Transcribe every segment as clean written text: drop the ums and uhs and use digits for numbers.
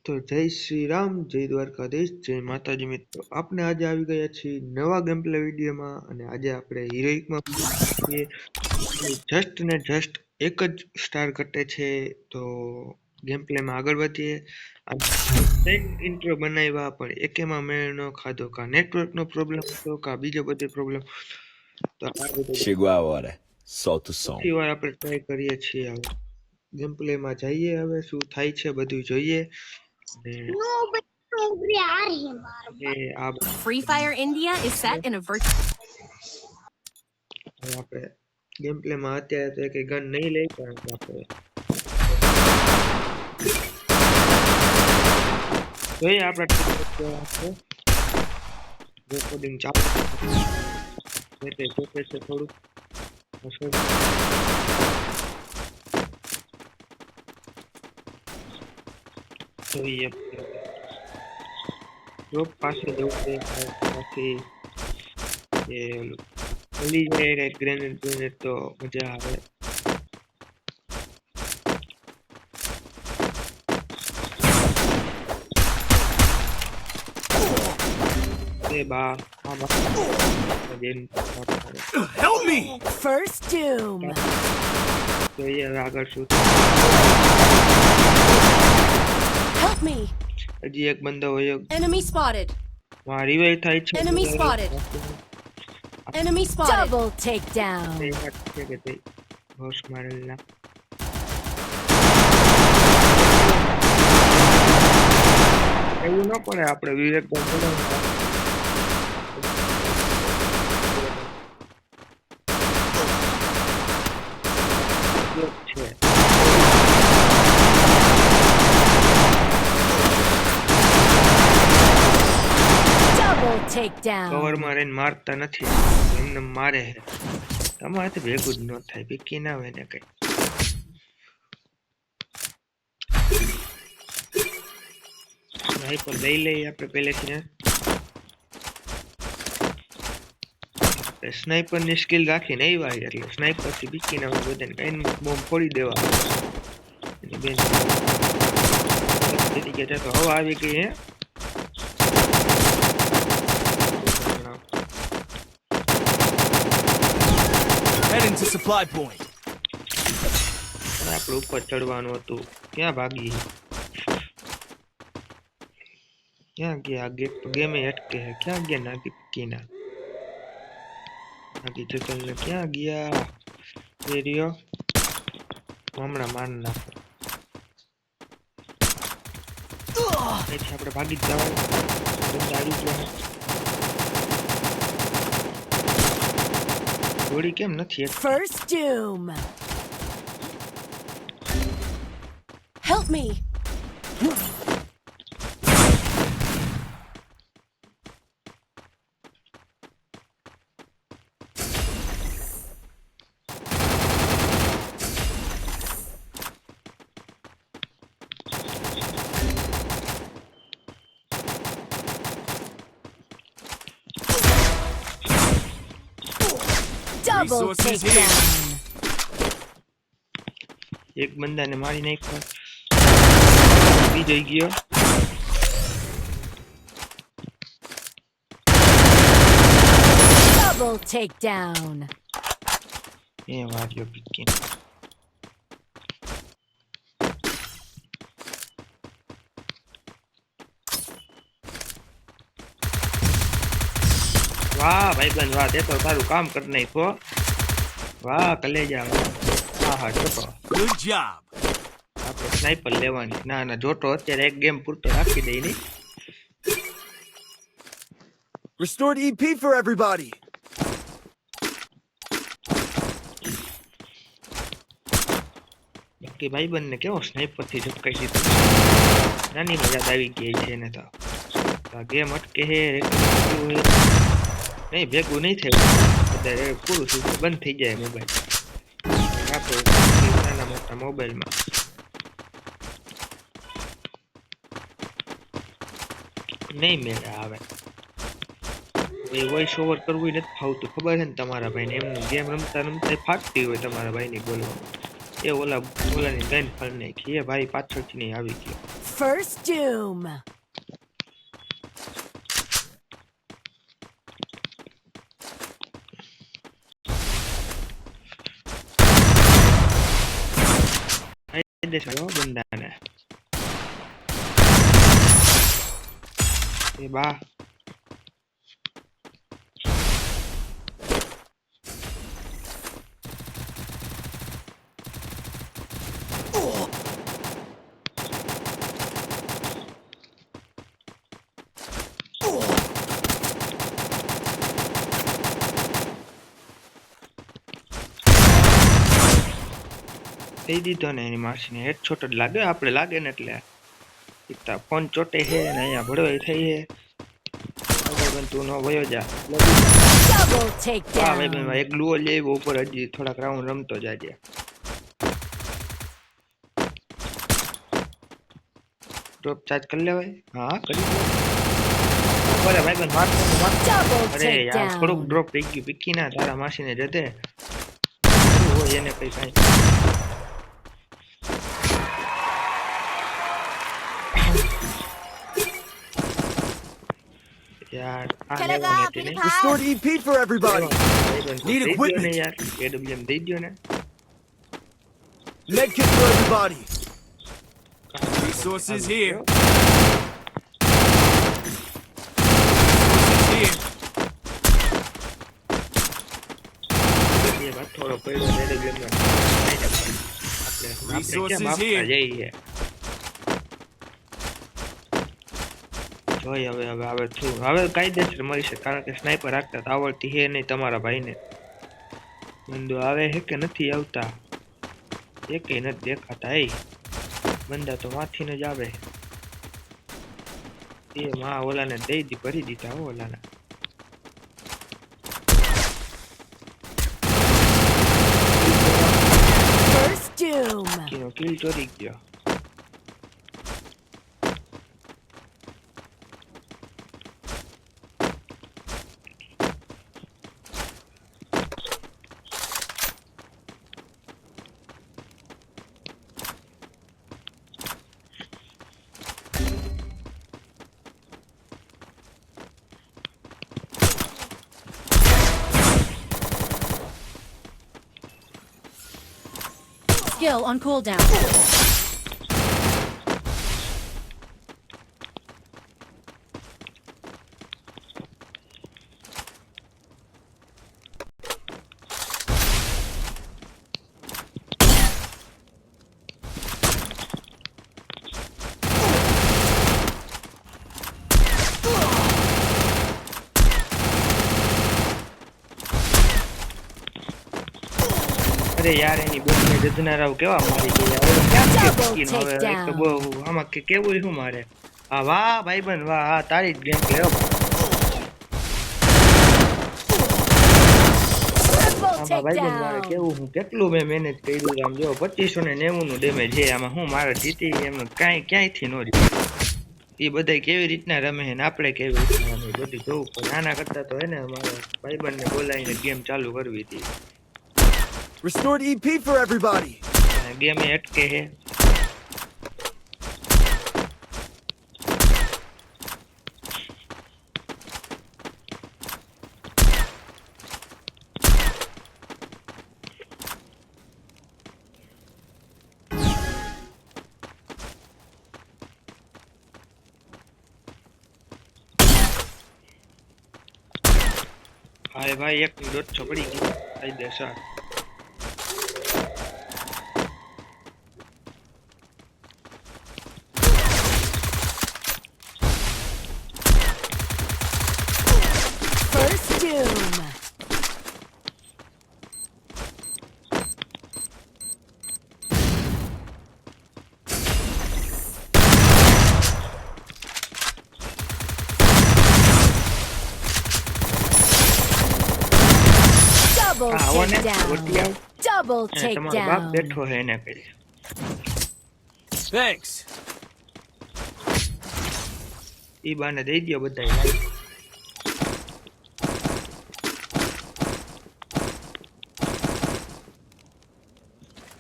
તો જય શ્રી રામ, જય દ્વારકાધીશ, જય માતાજી મિત્રો. આપણે આજે આવી ગયા છીએ નવા ગેમ પ્લે વિડીયોમાં અને આજે આપણે હિરોઇકમાં છીએ. જસ્ટ ને જસ્ટ એક જ સ્ટાર ઘટે છે. તો ગેમ પ્લેમાં આગળ વધીએ. ઇન્ટ્રો બનાવ્યા પણ એકેમાં મેળ ન ખાધો, કા નેટવર્કનો પ્રોબ્લેમ હતો કા બીજો બધો પ્રોબ્લેમ. તો આ બધો Chegou a hora. Solta o som. ચોથી વાર આપણે ટ્રાય કરીએ છીએ. હવે ગેમ પ્લેમાં જઈએ, હવે શું થાય છે બધું જોઈએ. Free Fire India is set in a virtual. આપણે ગેમ પ્લેમાં અત્યારે તો એક ગન નહીં લઈ, કારણ કે આપણે જોઈએ આપણે રેકોર્ડિંગ ચાલુ છે થોડું જોઈએ. જો પાસે જવું છે પાછી એ મળી જાય ગ્રેનેડ તો મજા આવે. Help me! First Doom. જોઈએ આગળ શું. Help me! હજી એક બંદો હોય. Enemy spotted. વાહ, રિવાઇવ થાય છે. Enemy spotted. Enemy spotted. Double takedown. હોશ મારેલા એવું ન પડે. આપણે વિવેક છે. Double takedown. કવરમાં રહીને મારતા નથી, એમને મારે છે. તમારાથી ભેગું જ ન થાય, બીકી ના હોય ને કઈ. સ્નાઈપર લઈ લઈએ આપણે પહેલેથી. સ્નાઈપર ની સ્કિલ રાખીને આવ્યા એટલે સ્નાઈપર થી બીકી ના હોય, બધાને કઈ બોમ્બ ફોડી દેવા. તો હવા આવી ગઈ હે. Heading to supply point. આપણે ઉપર ચડવાનું હતું. ક્યાં ભાગી? ક્યાં ગયા? ગેમે અટકે છે. ક્યાં ગયા? નાગી પીકીના નાગી ચતલ ને ક્યાં ગયા? એ રહ્યો. હમણાં માર નાખો. આપણે ભાગી જ જવાનું. ગોળી કેમ નથી? First Doom. Help me. Double Resources takedown. એક બંદાને મારી નાખ્યો. બીજો ગયો. Double takedown. એ વાર્યો પીકી. વાહ ભાઈબંધ વાહ, તે તો તારું કામ કરી નાખો. વાહ કલેજા. હા હા જોતો. Good job. આપણે સ્નાઈપર લેવાની. ના ના જોતો અત્યારે એક ગેમ પૂરતો રાખી દઈ નહીં. Restored EP for everybody. બાકી ભાઈબંધ ને કેવો સ્નાઈપર થી ઝપકાઈ દીધું. નાની મજા આવી ગઈ છે એને તો. આ ગેમ અટકે હે નહીં, ભેગું નહીં થયું. અત્યારે પૂરું થયું, બંધ થઈ જાય મોબાઈલ. આપણે નાના મોટા મોબાઈલમાં નહીં મેળ આવે. એ વોઇસ ઓવર કરવું નથી ફાવતું, ખબર છે ને તમારા ભાઈને. એમનું ગેમ રમતા રમતા ફાટતી હોય તમારા ભાઈની બોલવામાં. એ ઓલાની ગન ફળ નાખી. એ ભાઈ પાછળથી નહીં આવી ગયો. First doom. કાયદેસર હો બંદાને એ બા દઈ દીધો ને એની માસીને હેડશોટ જ લાગે આપણે લાગે ને એટલે ઈતા ફોન ચોટે છે ને અહીંયા ભડવાઈ થઈ છે ભાઈ તું નો વયો જા Double હા takedown. ભાઈ એક ગ્લુઓ લઈ આવ્યો ઉપર હજી થોડાક રાઉન્ડ રમતો જાજે ડ્રોપ ચાર્જ કરી લેવાય હા કરી લે અરે ભાઈ બન મારતો Double અરે યાર થોડુંક takedown. ડ્રોપ થઈ ગયું પીકી ના તારા માસીને જતે હોય એને કઈ કાંઈ यार Can I go up in the pile? Restored EP for everybody. Need equipment. यार AWM दे दियो ने Medkit for everybody. Resources here. Resources here. ये बात थोड़ा पहले AWM में Resources આપણે here. જઈ છે જોઈ હવે હવે હવે શું હવે કાયદેસર મળી છે કારણ કે સ્નાઈપર રાખતા તો આવડતી હે નહીં તમારા ભાઈને બંદો આવે હે કે નથી આવતા એકે નથી દેખાતા એ બંદા તો માથીને જ આવે એ માં ઓલાને દઈ દી ભરી દીધા હો ઓલાને First doom. કીનો કિલ ચોરી ગયો Skill on cooldown. અરે યાર એની બોલને જજનારાવ કેવા મારી ગયા હવે ક્યાં Double સ્કીન હવે એક તો takedown. બહુ આમાં કે કેવું શું મારે હા વાહ ભાઈબંધ વાહ હા તારી જ ગેમ પ્લે Triple આમાં ભાઈબંધ મારે takedown. કેવું હું કેટલું મેં મહેનત કર્યું આમ જો 2590 નું ડેમેજ છે આમાં હું મારે જીતી એમ કાંઈ ક્યાંયથી ન રહ્યું એ બધાય કેવી રીતના રમે છે ને આપણે કેવી રીતના રમે બધું જોવું પડે આના કરતા તો હે ને અમારે ભાઈબંધને બોલાવીને ગેમ ચાલુ કરવી હતી Restored EP for everybody. Game અટકે છે હાય ભાઈ એક દોઢ પડી ગઈ કાયદેસર First doom. Double આવો ને takedown. ગોટિયા Double તમારો બાપ takedown. બેઠો છે એને કહી Thanks. ઈ બાને દઈ દ્યો બધાય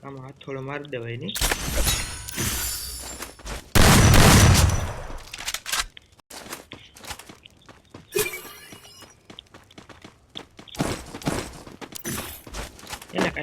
આમાં હાથ થોડો મારી દેવાય નહીં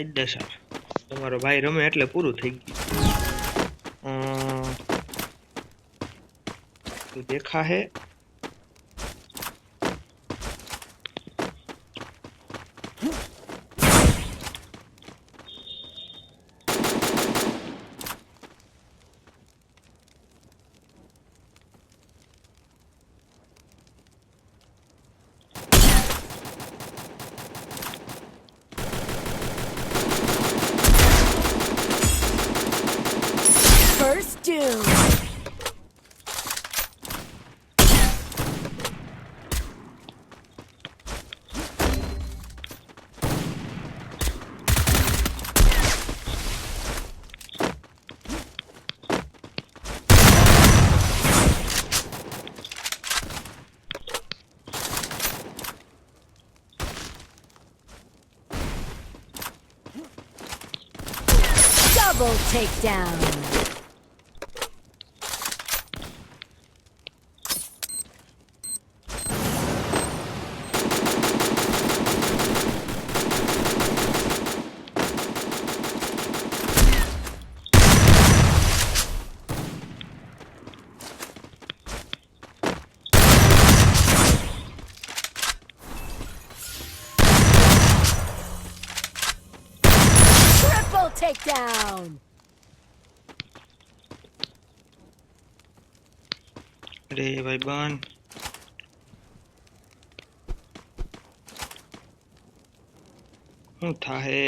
કાયદેસર તમારો ભાઈ રમે એટલે પૂરું થઈ ગયું તો દેખા હે First doom. Double takedown. Triple takedown. અરે ભાઈ બન શું થાહે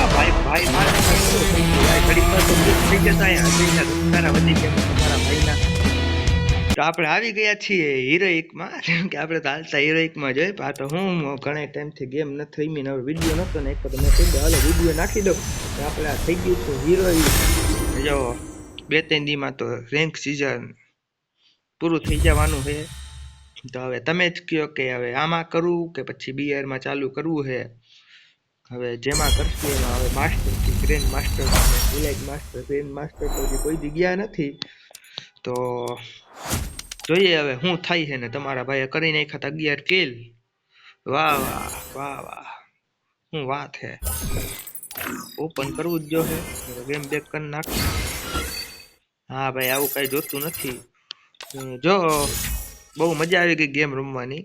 ભાઈ ભાઈ મારે ઘડીકમાં તો થઈ જતા તારા વધી ગયા તમારા ભાઈના તો આપણે આવી ગયા છીએ હિરોઇકમાં કેમ કે આપણે તો હાલતા હિરોઇકમાં જોઈએ આ તો હું ઘણા ટાઈમથી ગેમ નથી રમી ને હવે વિડીયો નહોતો ને એક તો મેં કહી દઉં હાલો વિડીયો નાખી દઉં આપણે આ થઈ ગયું છે હિરોઇક જો 2-3 દીમાં તો રેન્ક સિઝન પૂરું થઈ જવાનું છે તો હવે તમે જ કહો કે હવે આમાં કરવું કે પછી બીઆરમાં ચાલુ કરવું છે હવે જેમાં કરશું એમાં હવે master grand master village master grand master તો હજી કોઈ જગ્યા નથી તો જોઈએ હવે શું થાય છે ને તમારા ભાઈએ કરી નાખ્યા 11 કિલ વાહ વાહ વાહ વાહ શું વાત છે ઓપન કરવું જ જો છે ગેમ બેક કરી નાખ હા ભાઈ આવું કઈ જોતું નથી જો બહુ મજા આવી ગઈ ગેમ રમવાની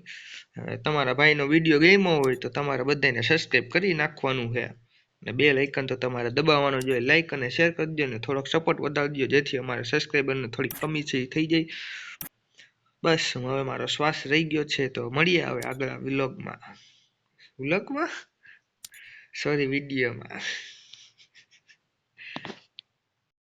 તમારા ભાઈનો વિડીયો ગમ્યો હોય તો તમારે બધાને સબસ્ક્રાઇબ કરી નાખવાનું છે અને બેલ આઇકન તો તમારે દબાવવાનું જોઈએ લાઈક અને શેર કરી દો ને થોડોક સપોર્ટ વધારી દો જેથી અમારા સબસ્ક્રાઇબરને થોડી કમી છે એ થઈ જાય બસ હવે મારો શ્વાસ રહી ગયો છે તો મળીએ હવે આગળ વ્લોગમાં સોરી વિડીયોમાં